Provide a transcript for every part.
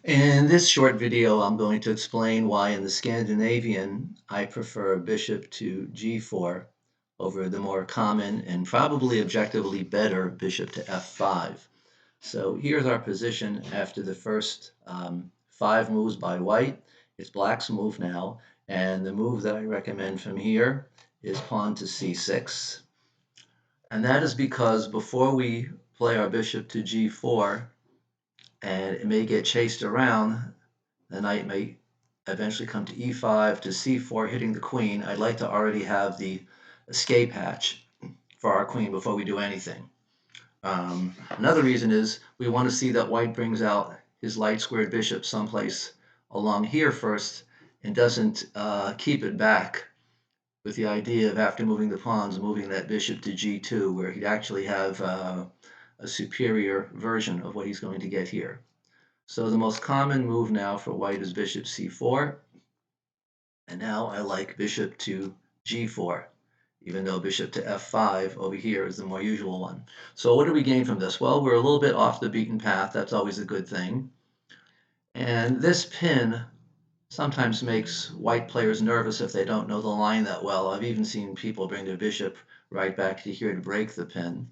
In this short video, I'm going to explain why in the Scandinavian I prefer bishop to g4 over the more common and probably objectively better bishop to f5. So here's our position after the first 5 moves by white. It's black's move now, and the move that I recommend from here is pawn to c6. And that is because before we play our bishop to g4, and it may get chased around, the knight may eventually come to e5 to c4, hitting the queen. I'd like to already have the escape hatch for our queen before we do anything. Another reason is we want to see that white brings out his light squared bishop someplace along here first and doesn't keep it back with the idea of, after moving the pawns, moving that bishop to g2, where he'd actually have a superior version of what he's going to get here. So the most common move now for white is bishop c4, and now I like bishop to g4, even though bishop to f5 over here is the more usual one. So what do we gain from this? Well, we're a little bit off the beaten path. That's always a good thing. And this pin sometimes makes white players nervous if they don't know the line that well. I've even seen people bring their bishop right back to here to break the pin.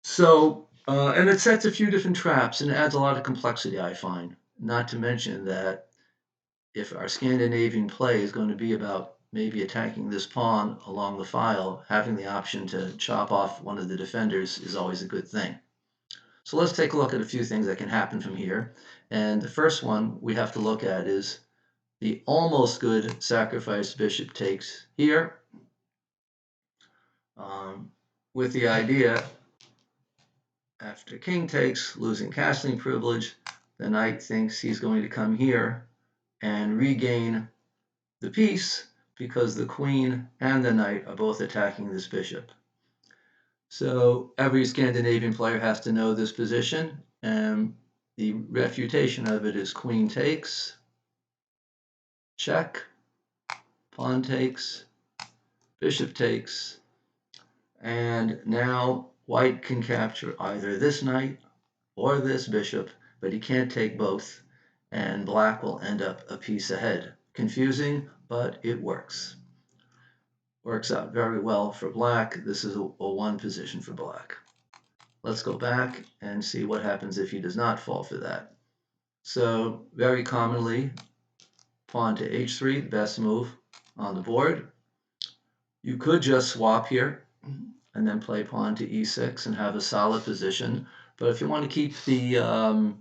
So, and it sets a few different traps and adds a lot of complexity, I find. Not to mention that if our Scandinavian play is going to be about maybe attacking this pawn along the file, having the option to chop off one of the defenders is always a good thing. So let's take a look at a few things that can happen from here. And the first one we have to look at is the almost good sacrifice bishop takes here, with the idea, after king takes, losing castling privilege, the knight thinks he's going to come here and regain the piece because the queen and the knight are both attacking this bishop. So every Scandinavian player has to know this position, and the refutation of it is queen takes, check, pawn takes, bishop takes, and now white can capture either this knight or this bishop, but he can't take both, and black will end up a piece ahead. Confusing, but it works. Works out very well for black. This is a 1 position for black. Let's go back and see what happens if he does not fall for that. So very commonly, pawn to h3, the best move on the board. You could just swap here and then play pawn to e6 and have a solid position. But if you want to keep the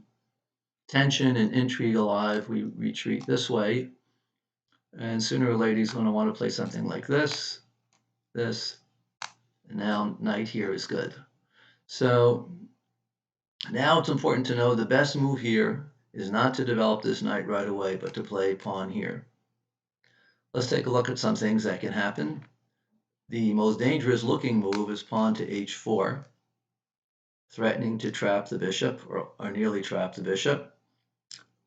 tension and intrigue alive, we retreat this way. And sooner or later, he's going to want to play something like this, this, and now knight here is good. So now it's important to know the best move here is not to develop this knight right away, but to play pawn here. Let's take a look at some things that can happen. The most dangerous looking move is pawn to h4, threatening to trap the bishop or nearly trap the bishop.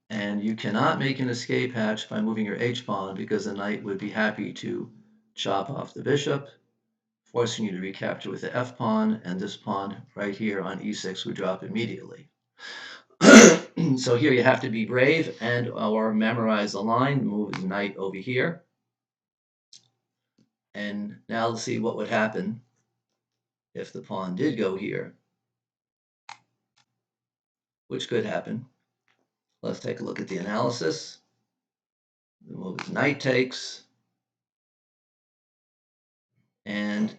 And you cannot make an escape hatch by moving your h-pawn because the knight would be happy to chop off the bishop, forcing you to recapture with the f-pawn, and this pawn right here on e6 would drop immediately. So here you have to be brave and or memorize the line, move the knight over here. And now let's see what would happen if the pawn did go here, which could happen. Let's take a look at the analysis. The move is knight takes, and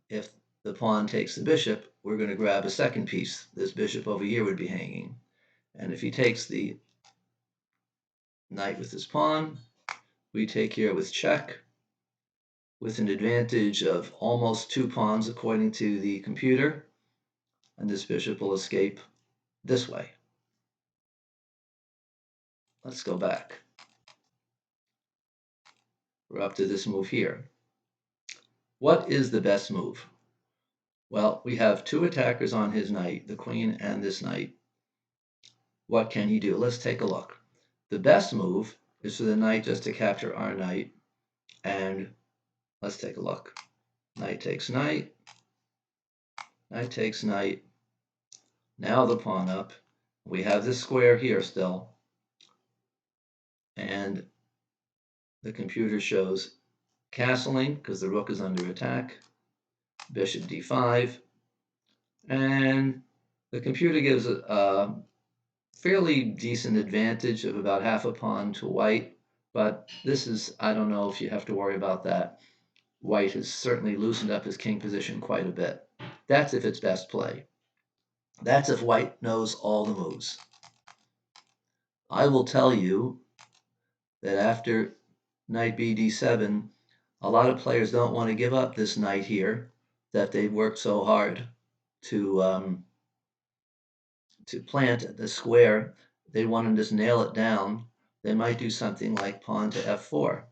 if the pawn takes the bishop, we're going to grab a second piece. This bishop over here would be hanging. And if he takes the knight with his pawn, we take here with check, with an advantage of almost 2 pawns according to the computer, and this bishop will escape this way. Let's go back. We're up to this move here. What is the best move? Well, we have 2 attackers on his knight, the queen and this knight. What can he do? Let's take a look. The best move is for the knight just to capture our knight, and let's take a look. Knight takes knight, knight takes knight. Now the pawn up, We have this square here still, and the computer shows castling because the rook is under attack, bishop d5, and the computer gives a fairly decent advantage of about half a pawn to white, but this is, I don't know if you have to worry about that. White has certainly loosened up his king position quite a bit. That's if it's best play. That's if white knows all the moves. I will tell you that after knight bd7, a lot of players don't want to give up this knight here that they've worked so hard to plant at the square. They want to just nail it down. They might do something like pawn to f4.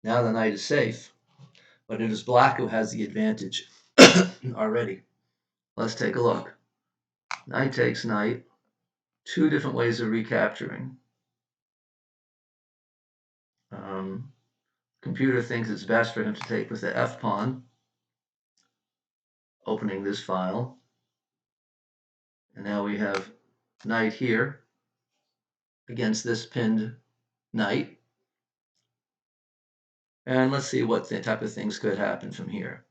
Now the knight is safe, but it is black who has the advantage already. Let's take a look. Knight takes knight. Two different ways of recapturing. Computer thinks it's best for him to take with the f pawn, opening this file. And now we have knight here against this pinned knight. And let's see what type of things could happen from here.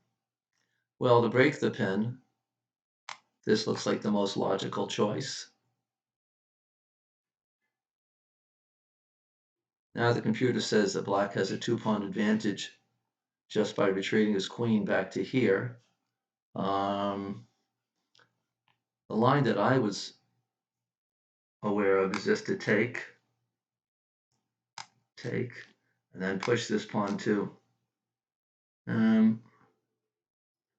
Well, to break the pin, this looks like the most logical choice. Now the computer says that black has a two-pawn advantage just by retreating his queen back to here. The line that I was aware of is just to take, and then push this pawn too. And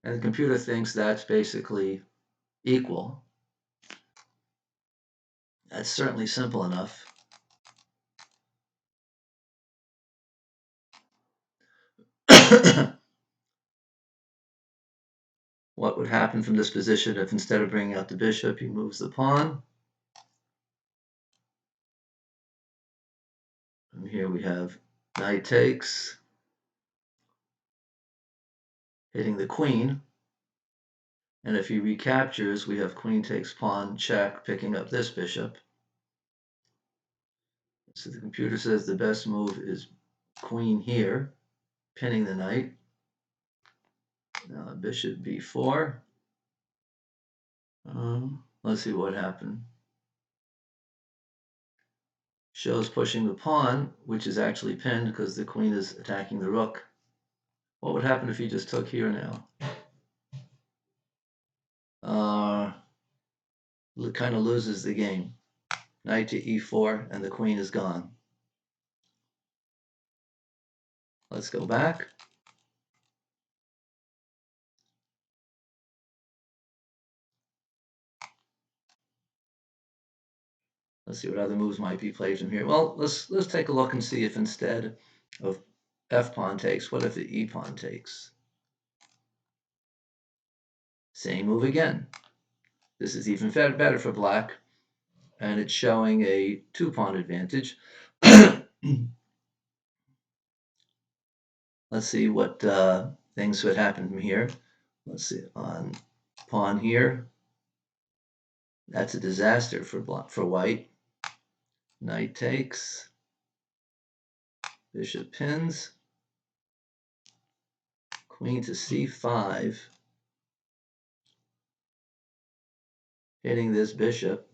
the computer thinks that's basically equal. That's certainly simple enough. What would happen from this position if instead of bringing out the bishop, he moves the pawn? And here we have knight takes, hitting the queen. And if he recaptures, we have queen takes pawn, check, picking up this bishop. So the computer says the best move is queen here, pinning the knight. Now bishop b4. Let's see what happened. Shows pushing the pawn, which is actually pinned because the queen is attacking the rook. What would happen if he just took here now? Kind of loses the game. Knight to e4, and the queen is gone. Let's go back. Let's see what other moves might be played from here. Well, let's take a look and see if instead of f pawn takes, what if the e pawn takes? Same move again. This is even better for black, and it's showing a two-pawn advantage. Let's see what things would happen from here. Let's see, on pawn here. That's a disaster for white. Knight takes. Bishop pins. Queen to c5. Hitting this bishop.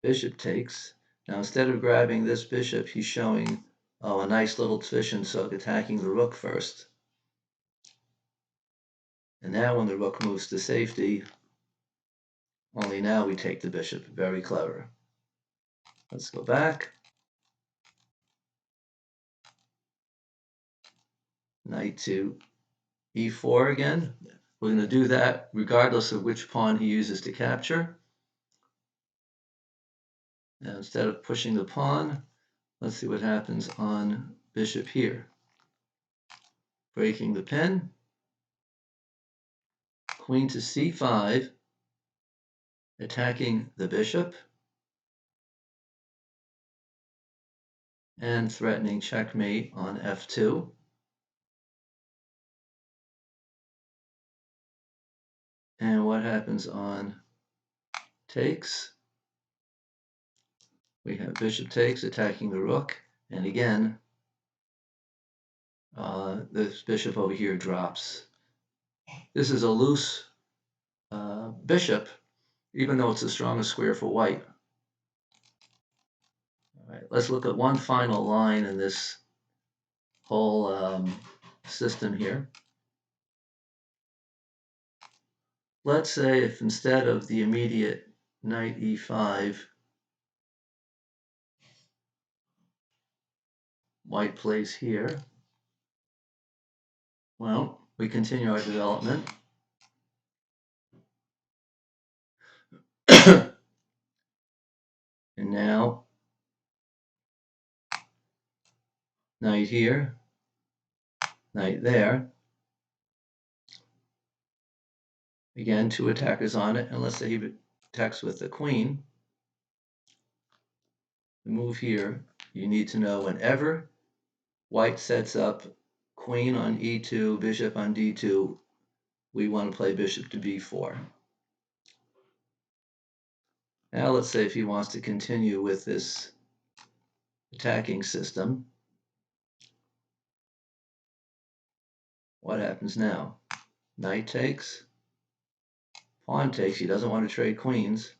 Bishop takes. Now instead of grabbing this bishop, he's showing a nice little position, so attacking the rook first. And now when the rook moves to safety, only now we take the bishop. Very clever. Let's go back. Knight to e4 again. We're going to do that regardless of which pawn he uses to capture. Now instead of pushing the pawn, let's see what happens on bishop here. Breaking the pin. Queen to c5, attacking the bishop, and threatening checkmate on f2. And what happens on takes? We have bishop takes attacking the rook, and again, this bishop over here drops. This is a loose bishop, even though it's the strongest square for white. All right, let's look at one final line in this whole system here. Let's say if instead of the immediate knight e5, white plays here. Well, we continue our development. And now, knight here, knight there. Again, two attackers on it, and let's say he attacks with the queen. The move here, you need to know whenever white sets up queen on e2, bishop on d2, we want to play bishop to b4. Now let's say if he wants to continue with this attacking system, what happens now? Knight takes, pawn takes, he doesn't want to trade queens.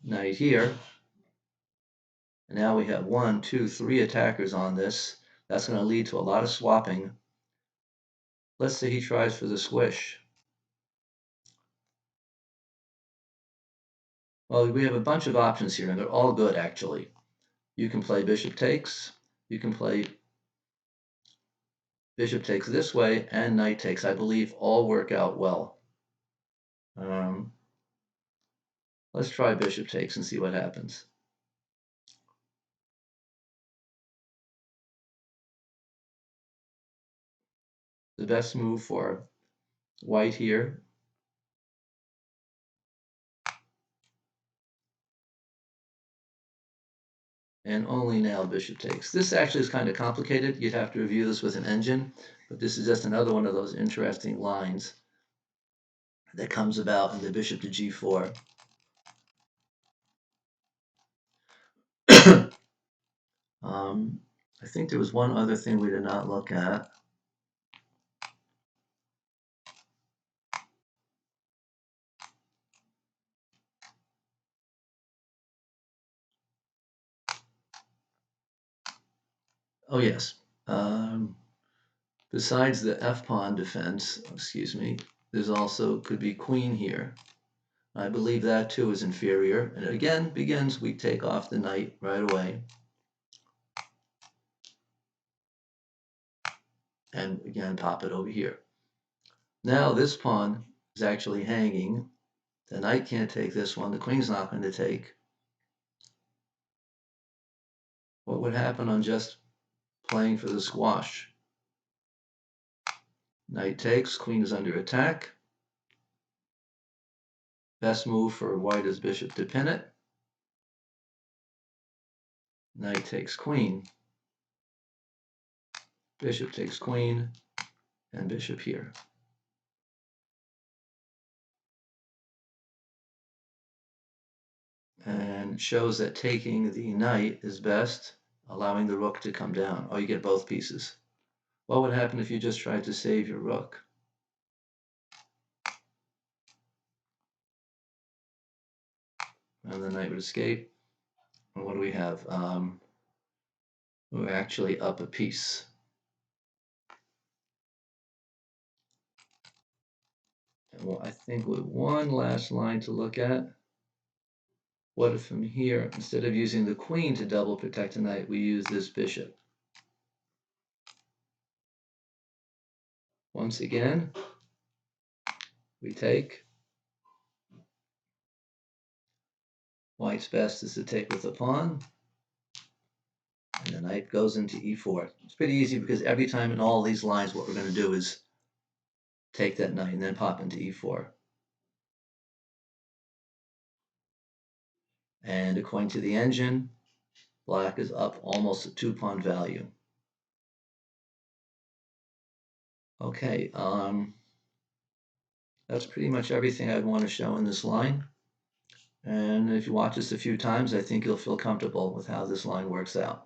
Knight here, and now we have 1, 2, 3 attackers on this. That's going to lead to a lot of swapping. Let's say he tries for the squish. Well, we have a bunch of options here, and they're all good, actually. You can play bishop takes. You can play bishop takes this way, and knight takes. I believe all work out well. Let's try bishop takes and see what happens. The best move for white here. And only now bishop takes. This actually is kind of complicated. You'd have to review this with an engine, but this is just another one of those interesting lines that comes about in the bishop to g4. I think there was one other thing we did not look at. Oh yes. Besides the f-pawn defense, excuse me, there's also could be queen here. I believe that too is inferior. And it again begins, we take off the knight right away. And again, pop it over here. Now this pawn is actually hanging. The knight can't take this one. The queen's not going to take. What would happen on just playing for the squash? Knight takes, queen is under attack. Best move for white is bishop to pin it. Knight takes queen. Bishop takes queen, and bishop here. And shows that taking the knight is best, allowing the rook to come down. Oh, you get both pieces. What would happen if you just tried to save your rook? And the knight would escape. And what do we have? We're actually up a piece. And well, I think with one last line to look at. What if from here, instead of using the queen to double protect the knight, we use this bishop? Once again, we take. White's best is to take with the pawn. And the knight goes into e4. It's pretty easy because every time in all these lines, what we're going to do is take that knight and then pop into e4. And according to the engine, black is up almost a 2-pawn value. Okay, That's pretty much everything I'd want to show in this line. And if you watch this a few times, I think you'll feel comfortable with how this line works out.